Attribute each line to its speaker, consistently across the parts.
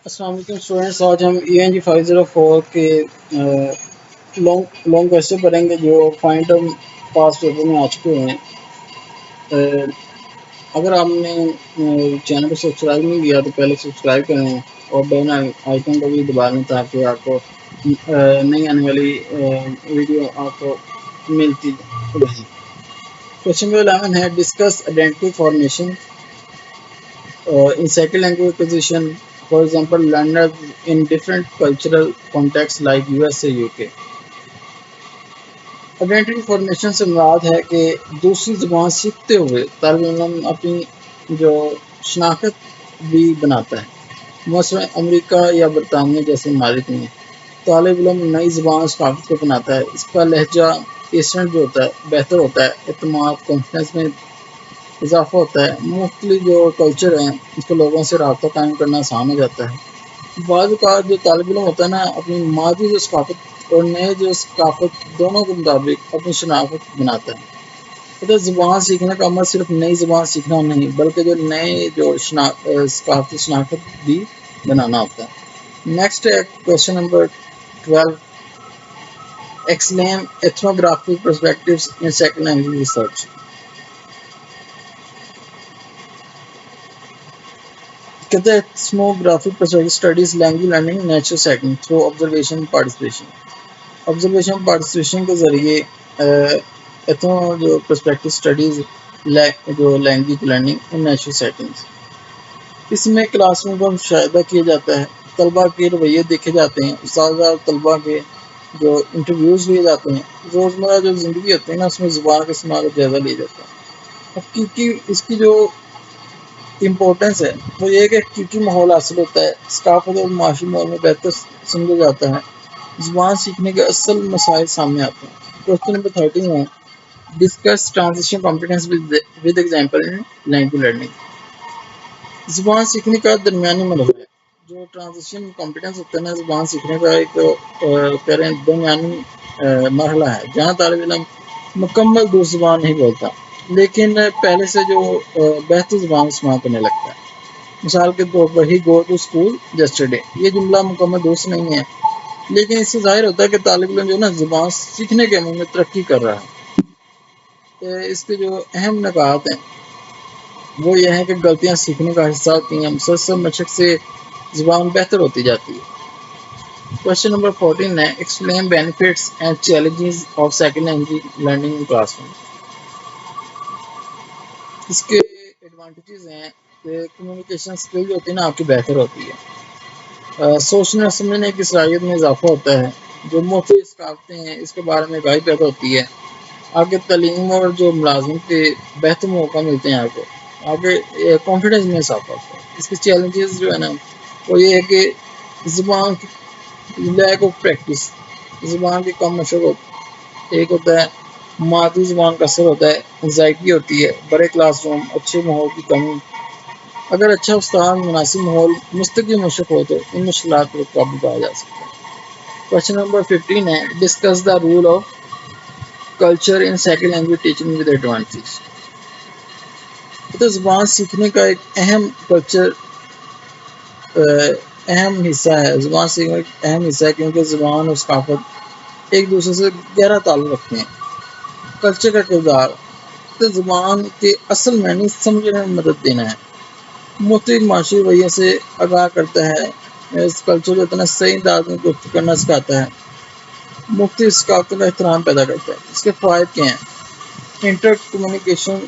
Speaker 1: السلام علیکم اسٹوڈینٹس، آج ہم ENG 504 کے لانگ کویسچن پڑھیں گے جو فائنڈ پاس پیپر میں آ چکے ہیں۔ اگر آپ نے چینل کو سبسکرائب نہیں کیا تو پہلے سبسکرائب کریں اور بیل آئیکن کو بھی دبا لیں تاکہ آپ کو نئی آنے والی ویڈیو آپ کو ملتی رہے۔ کویسچن نمبر 11 ہے discuss identity formation in second language acquisition, for example, learners in different cultural contexts like USA, UK. Identity formation سے مراد ہے کہ دوسری زبان سیکھتے ہوئے طالب علم اپنی جو شناخت بھی بناتا ہے۔ مثلا امریکہ یا برطانیہ جیسے ممالک میں طالب علم نئی زبان ثقافت کو بناتا ہے، اس کا لہجہ ایسنٹ جو ہوتا ہے بہتر ہوتا ہے، اعتماد کانفیڈنس میں اضافہ ہوتا ہے، مختلف جو کلچر ہیں اس کے لوگوں سے رابطہ قائم کرنا آسان ہو جاتا ہے۔ بعض اوقات جو طالب علم ہوتا ہے نا اپنی مادی جو ثقافت اور نئے جو ثقافت دونوں کے مطابق اپنی شناخت بناتا ہے۔ مطلب زبان سیکھنے کا عمل صرف نئی زبان سیکھنا نہیں بلکہ جو نئے جو ثقافتی شناخت بھی بنانا ہوتا ہے۔ نیکسٹ ہے question number 12، explain ethnographic perspectives in second language research. کہتے ہیں ethnographic perspective studies language learning natural setting through observation participation. Observation participation کے ذریعے ایتھنو جو پرسپیکٹیو اسٹڈیز جو language learning in natural settings, اس میں کلاس روم کا مشاہدہ کیا جاتا ہے، طلباء کے رویے دیکھے جاتے ہیں، اساتذہ اور طلباء کے جو انٹرویوز لیے جاتے ہیں، روزمرہ جو زندگی ہوتی ہے نا اس میں زبان کا استعمال کا جائزہ لیا جاتا ہے۔ حقیقی اس کی جو امپورٹنس ہے وہ یہ کہ حقیقی ماحول حاصل ہوتا ہے، ثقافت اور معاشی ماحول میں بہتر سمجھا جاتا ہے، زبان سیکھنے کے اصل مسائل سامنے آتے ہیں۔ کویشچن نمبر 13 ہے discuss transition competence with example in language learning. زبان سیکھنے کا درمیانی مرحلہ ہے، جو ٹرانزیشن کمپیٹنس ہوتا ہے نا زبان سیکھنے کا ایک درمیانی مرحلہ ہے جہاں طالب علم مکمل دوسری زبان نہیں بولتا لیکن پہلے سے جو بہتر زبان استعمال کرنے لگتا ہے۔ مثال کے طور پر ہی گو ٹو اسکول یسٹرڈے، یہ جملہ مکمل درست نہیں ہے لیکن اس سے ظاہر ہوتا ہے کہ طالب علم جو نا زبان سیکھنے کے عمل میں ترقی کر رہا ہے۔ اس کے جو اہم نکات ہیں وہ یہ ہے کہ غلطیاں سیکھنے کا حصہ ہوتی ہیں، مسلسل مشق سے زبان بہتر ہوتی جاتی ہے۔ کویشچن نمبر 14 ہے explain benefits and challenges of second language learning in classroom. اس کے ایڈوانٹیجز ہیں کہ کمیونیکیشن اسکل جو ہوتی ہے نا آپ کی بہتر ہوتی ہے، سوچنے اور سمجھنے کی صلاحیت میں اضافہ ہوتا ہے، جو مختلف ثقافتیں ہیں اس کے بارے میں آگاہی پیدا ہوتی ہے، آگے تعلیم اور جو ملازمت کے بہتر موقع ملتے ہیں، آپ کو آگے کانفیڈنس میں اضافہ ہوتا ہے۔ اس کے چیلنجز جو ہے نا وہ یہ ہے کہ زبان کی لیک آف پریکٹس، زبان کی کم مشق ایک ہوتا ہے، مادری زبان کا اثر ہوتا ہے، انزائٹی ہوتی ہے، بڑے کلاس روم، اچھے ماحول کی کمی، اگر اچھا استاد مناسب ماحول مستقل مشق ہو تو ان مشکلات پر قابو پایا جا سکتا ہے۔ کویشچن نمبر 15 ہے discuss the role of culture in second language teaching with advantage. تو زبان سیکھنے کا ایک اہم کلچر اہم حصہ ہے، زبان سیکھنے کا اہم حصہ ہے کیونکہ زبان اور ثقافت ایک دوسرے سے گہرا تعلق رکھتے ہیں۔ کلچر کا کردار تو زبان کے اصل معنی سمجھنے میں مدد دینا ہے، مختلف معاشی رویے سے آگاہ کرتا ہے، اس کلچر کو اتنا صحیح انداز میں گفتگو کرنا سکھاتا ہے، مختلف ثقافتوں کا احترام پیدا کرتا ہے۔ اس کے فوائد کیا ہیں؟ انٹر کمیونیکیشن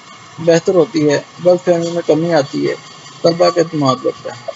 Speaker 1: بہتر ہوتی ہے، غلط فہمی میں کمی آتی ہے، طلباء کا اعتماد بڑھتا ہے۔